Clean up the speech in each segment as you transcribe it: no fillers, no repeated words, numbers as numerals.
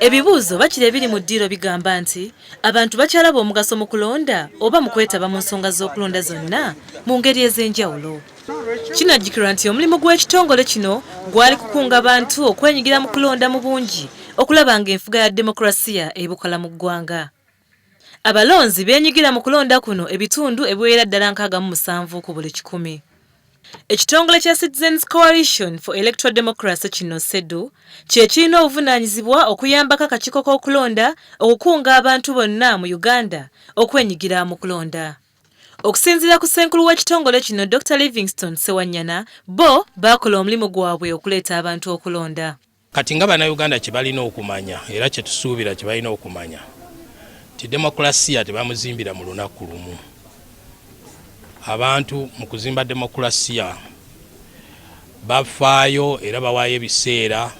Ebibuuzo bakire biri mu ddiiro bigamba nti abantu bakyalaba omugaso mu kulonda oba mu kwetaba mu nsonga z'okulonda zonna mu ngeri ez'enjawulo. Kinajjukirwa nti omulimu gw'ekitongole kino gwali kukunga bantu okwenyigira mu kulonda mu bungi okulaba ng'enfuga ya demokulasiya ebukola mu ggwanga. Abalonzi beenyigira mu kulonda kuno ebitundu ebiwera ddala 67 ku buli 100. Ekitongole kya Citizens Coalition for Electoral Democracy kino CEDU kye kirina obuvunaanyizibwa okuyambako akakiiko k'okulonda okukunga abantu bonna mu Uganda okwenyigira mu kulonda. Okusinziira ku ssenkulu w'ekitongole kino Dr. Livingstone Sewanyana, bo baakola omulimu gwabwe okuleeta abantu okulonda. Kati nga bannayuganda kye balina okumanya era kye tusuubira kye balina okumanya nti demokulasiya tebamuzimbira mu lunaku lumu. Abantu mu kuzimba demokulasiya bafaayo era bawaayo ebiseera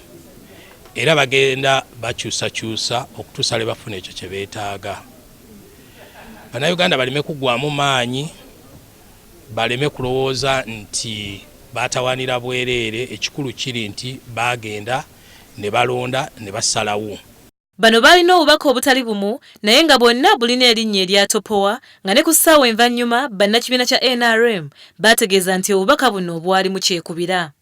era bagenda bakyusakyusa okutuusa lwe bafuna ekyo kye beetaaga. Bannayuganda baleme kuggwaamu maanyi, baleme kulowooza nti baatawaanira bwereere. Ekikulu kiri nti baagenda ne balonda ne basalawo. Bano balina obubaka obutali bumu naye nga bonna bulina erinnya eryatopowa nga ne ku ssaawa envannyuma bannakibiina kya NRM baategeeza nti obubaka buno obwali mu kyekubira.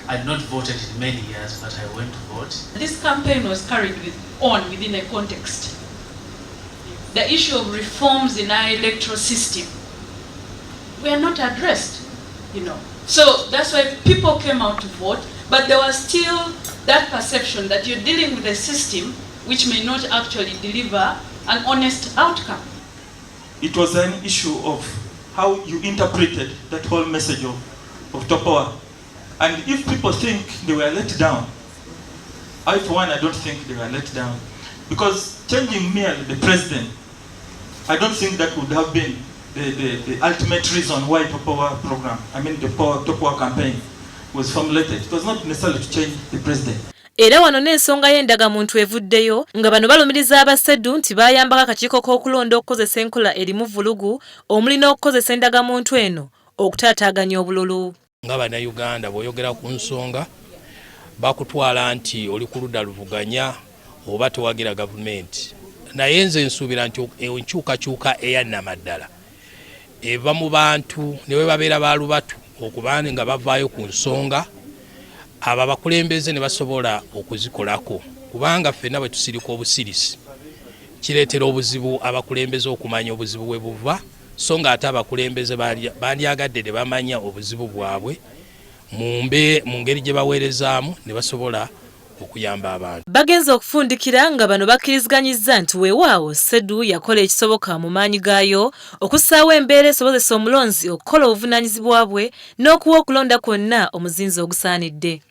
I had not voted in many years, but I went to vote. This campaign was carried on within a context. The issue of reforms in our electoral system were not addressed, So that's why people came out to vote, but there was still that perception that you're dealing with a system which may not actually deliver an honest outcome. It was an issue of how you interpreted that whole message of Topowa. And if people think they were let down, I for one, I don't think they were let down. Because changing merely the president, I don't think that would have been the ultimate reason why Topowa program, the Topowa campaign was formulated. It was not necessarily to change the president. Era wano n'ensonga y'endagamuntu evuddeyo nga bano balumiriza abaseddu nti baayambako akakiiko k'okulonda okukozesa enkola erimu vulugu omuli n'okukozesa endagamuntu eno okutaataaganya obululu. Nga bannayuganda bw'oyogera ku nsonga bakutwala nti oli ku ludda luvuganya oba tewagira gavumenti. Naye nze nsuubira nti enkyukakyuka eyannamaddala eva mu bantu ne bwe babeera baalubatu okuba nga bavaayo ku nsonga abo abakulembeze ne basobola okuzikolako, kubanga ffenna bwe tusirika obusirisi kireetera obuzibu abakulembeze okumanya obuzibu bwe buva, so nga ate abakulembeze bandyagadde ne bamanya obuzibu bwabwe mu ngeri gye baweerezaamu ne basobola okuyamba abantu. Bagenze okufundikira nga bano bakkiriziganyizza nti weewaawo CEDU yakola ekisoboka mu maanyi gaayo okussaawo embeera esobozesa omulonzi okukola obuvunaanyizibwa bwe n'okuwa okulonda kwonna omuzinzi ogusaanidde.